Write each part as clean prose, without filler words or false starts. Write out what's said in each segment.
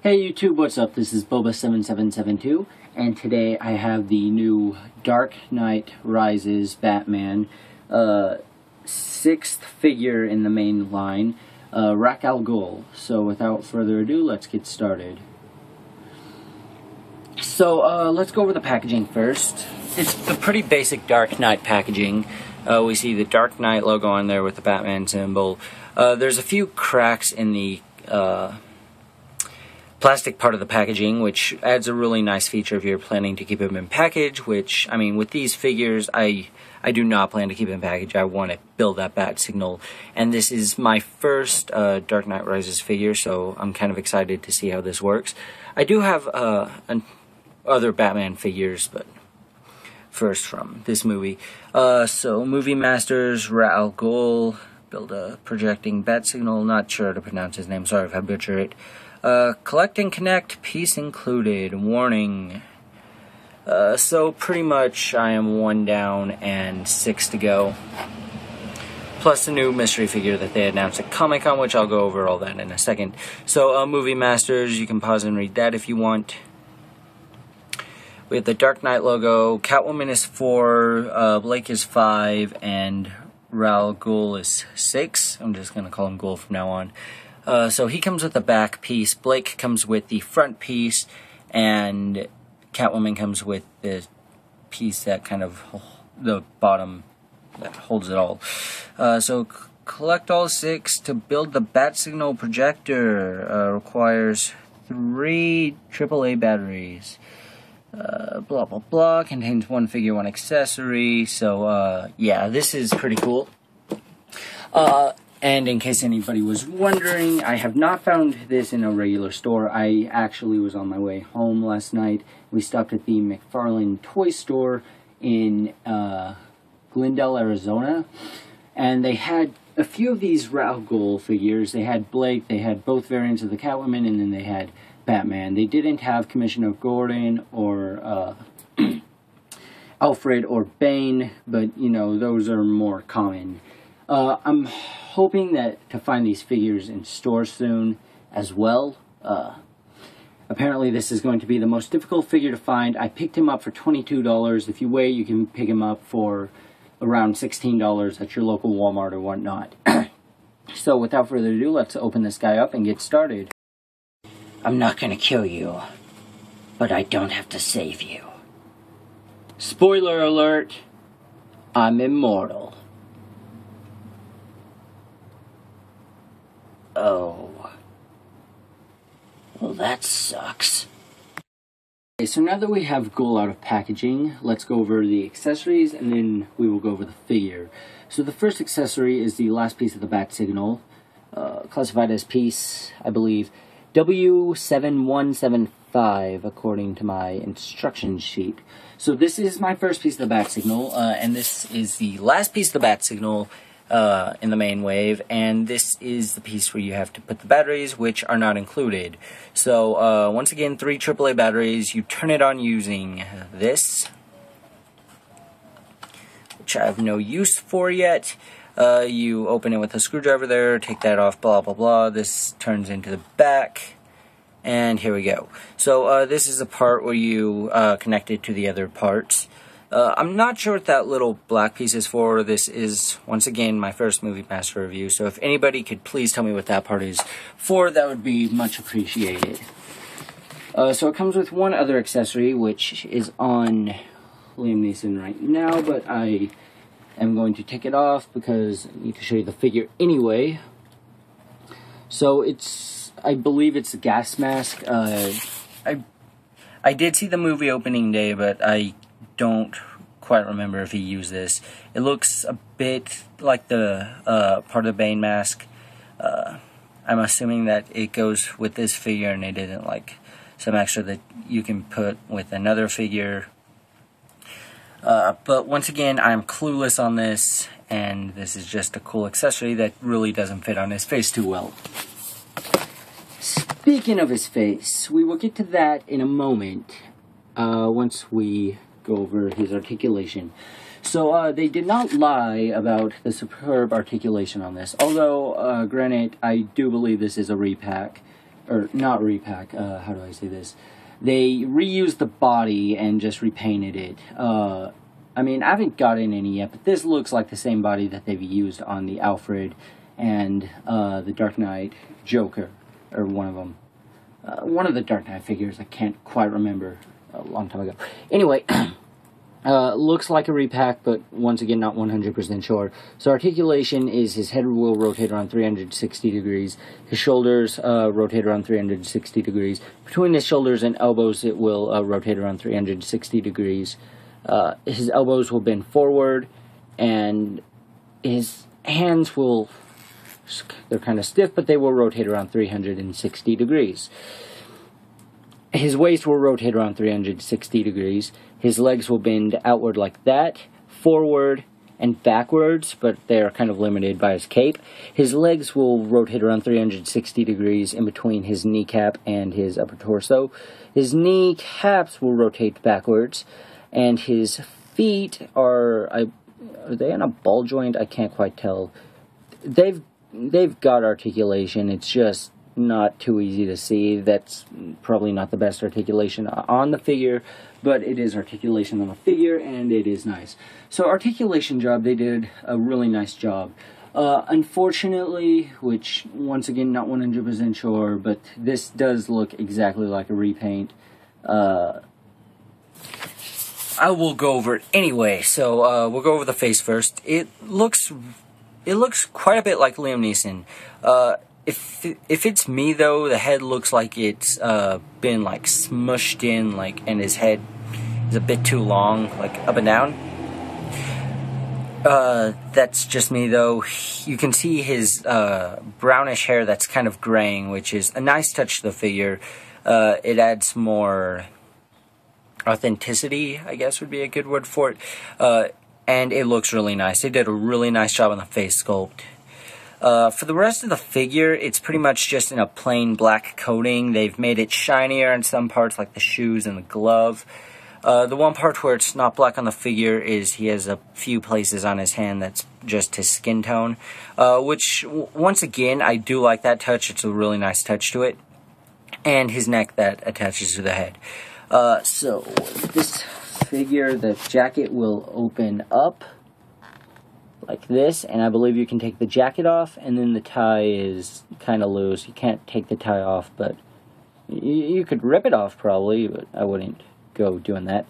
Hey YouTube, what's up? This is Boba7772, and today I have the new Dark Knight Rises Batman, sixth figure in the main line, Ghul. So without further ado, let's get started. So let's go over the packaging first. It's the pretty basic Dark Knight packaging. We see the Dark Knight logo on there with the Batman symbol. There's a few cracks in the plastic part of the packaging, which adds a really nice feature if you're planning to keep them in package, which, I mean, with these figures, I do not plan to keep them in package. I want to build that bat signal, and this is my first Dark Knight Rises figure, so I'm kind of excited to see how this works. I do have other Batman figures, but first from this movie. So, Movie Masters, Ghul, build a projecting bat signal, not sure to pronounce his name, sorry if I butcher it. Collect and connect, piece included, warning. So pretty much I am 1 down and 6 to go. Plus the new mystery figure that they announced at Comic-Con, which I'll go over all that in a second. So Movie Masters, you can pause and read that if you want. We have the Dark Knight logo, Catwoman is 4, Blake is 5, and Ghul is 6. I'm just going to call him Ghul from now on. So he comes with the back piece, Blake comes with the front piece, and Catwoman comes with the piece that kind of, the bottom that holds it all. So collect all 6 to build the bat signal projector. Requires 3 AAA batteries. Blah blah blah, contains 1 figure, 1 accessory. So yeah, this is pretty cool. And in case anybody was wondering, I have not found this in a regular store. I actually was on my way home last night. We stopped at the McFarlane Toy Store in Glendale, Arizona. And they had a few of these Ghul figures. They had Blake, they had both variants of the Catwoman, and then they had Batman. They didn't have Commissioner Gordon or Alfred or Bane, but, you know, those are more common. I'm hoping to find these figures in stores soon as well. Apparently this is going to be the most difficult figure to find. I picked him up for $22. If you wait, you can pick him up for around $16 at your local Walmart or whatnot. So without further ado, let's open this guy up and get started. I'm not gonna kill you, but I don't have to save you. Spoiler alert, I'm immortal. Oh. Well, that sucks. Okay, so now that we have Ghul out of packaging, let's go over the accessories, and then we will go over the figure. So the first accessory is the last piece of the bat signal, classified as piece, I believe, W7175, according to my instruction sheet. So this is my first piece of the bat signal, and this is the last piece of the bat signal in the main wave, and this is the piece where you have to put the batteries, which are not included. So once again, 3 AAA batteries. You turn it on using this, which I have no use for yet. You open it with a screwdriver there, take that off, blah blah blah. This turns into the back, and here we go. So this is the part where you connect it to the other parts. I'm not sure what that little black piece is for. This is, once again, my first Movie Master review, so if anybody could please tell me what that part is for, that would be much appreciated. So it comes with 1 other accessory, which is on Liam Neeson right now, but I am going to take it off because I need to show you the figure anyway. So it's, I believe it's a gas mask. I did see the movie opening day, but I don't quite remember if he used this. It looks a bit like the part of the Bane mask. I'm assuming that it goes with this figure and it isn't like some extra that you can put with another figure. But once again, I'm clueless on this, and this is just a cool accessory that really doesn't fit on his face too well. Speaking of his face, we will get to that in a moment, once we go over his articulation. So, they did not lie about the superb articulation on this, although, granted, I do believe this is a repack, or not repack, how do I say this? They reused the body and just repainted it. I mean, I haven't gotten any yet, but this looks like the same body that they've used on the Alfred and the Dark Knight Joker, or one of them. One of the Dark Knight figures, I can't quite remember, a long time ago. Anyway, looks like a repack, but once again, not 100% sure. So articulation is his head will rotate around 360 degrees. His shoulders rotate around 360 degrees. Between his shoulders and elbows, it will rotate around 360 degrees. His elbows will bend forward, and his hands will, they're kind of stiff, but they will rotate around 360 degrees. His waist will rotate around 360 degrees. His legs will bend outward like that, forward and backwards, but they're kind of limited by his cape. His legs will rotate around 360 degrees in between his kneecap and his upper torso. His kneecaps will rotate backwards, and his feet are they on a ball joint? I can't quite tell. They've got articulation. It's just not too easy to see. That's probably not the best articulation on the figure, but it is articulation on the figure, and it is nice. So articulation job, they did a really nice job. Unfortunately, which once again not 100% sure, but this does look exactly like a repaint. I will go over it anyway. So we'll go over the face first. It looks quite a bit like Liam Neeson. If it's me though, the head looks like it's been like smushed in, like, and his head is a bit too long, like up and down. That's just me though. You can see his brownish hair that's kind of graying, which is a nice touch to the figure. It adds more authenticity, I guess would be a good word for it. And it looks really nice. They did a really nice job on the face sculpt. For the rest of the figure, it's pretty much just in a plain black coating. They've made it shinier in some parts, like the shoes and the glove. The one part where it's not black on the figure is he has a few places on his hand that's just his skin tone. Which, once again, I do like that touch. It's a really nice touch to it. And his neck that attaches to the head. So, this figure, the jacket will open up like this, and I believe you can take the jacket off, and then the tie is kind of loose. You can't take the tie off, but you could rip it off probably, but I wouldn't go doing that.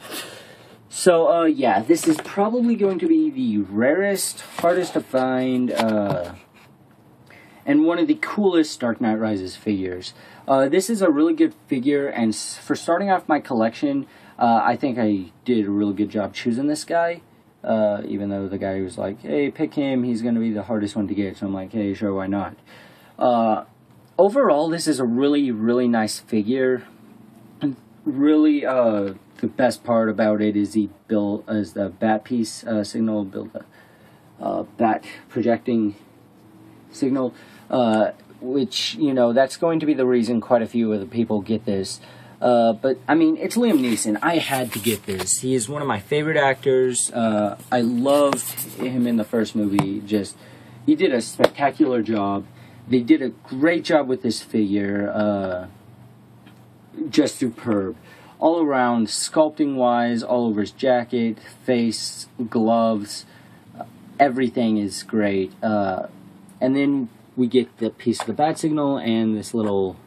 So, yeah, this is probably going to be the rarest, hardest to find, and one of the coolest Dark Knight Rises figures. This is a really good figure, and for starting off my collection, I think I did a really good job choosing this guy. Even though the guy was like, hey, pick him, he's going to be the hardest one to get. So I'm like, hey, sure, why not? Overall, this is a really, really nice figure. Really, the best part about it is the bat piece signal, build the bat projecting signal, which, you know, that's going to be the reason quite a few of the people get this. But, I mean, it's Liam Neeson. I had to get this. He is one of my favorite actors. I loved him in the first movie. He did a spectacular job. They did a great job with this figure. Just superb. All around, sculpting-wise, all over his jacket, face, gloves, everything is great. And then we get the piece of the bat signal and this little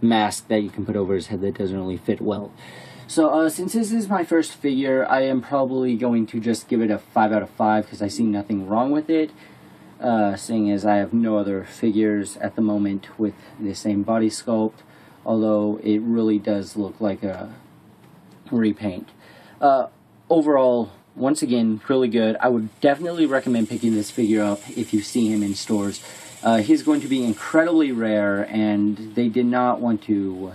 mask that you can put over his head that doesn't really fit well. So since this is my first figure, I am probably going to just give it a 5 out of 5 because I see nothing wrong with it, seeing as I have no other figures at the moment with the same body sculpt, although it really does look like a repaint. Overall, once again, really good. I would definitely recommend picking this figure up if you see him in stores. He's going to be incredibly rare, and they did not want to,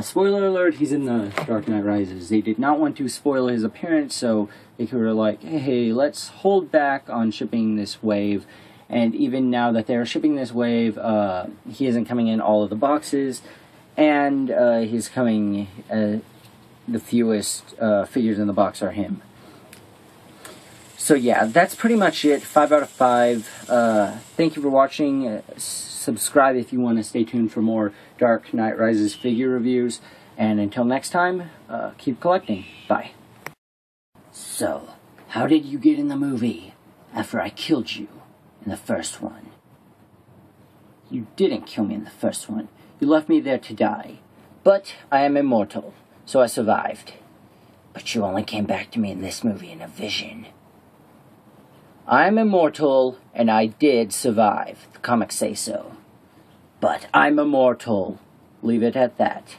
spoiler alert, he's in the Dark Knight Rises. They did not want to spoil his appearance, so they were like, hey, let's hold back on shipping this wave. And even now that they're shipping this wave, he isn't coming in all of the boxes, and he's coming, the fewest figures in the box are him. So yeah, that's pretty much it. 5 out of 5. Thank you for watching. Subscribe if you want to stay tuned for more Dark Knight Rises figure reviews. And until next time, keep collecting. Bye. So, how did you get in the movie after I killed you in the first one? You didn't kill me in the first one. You left me there to die. But I am immortal, so I survived. But you only came back to me in this movie in a vision. I'm immortal, and I did survive. The comics say so. But I'm immortal. Leave it at that.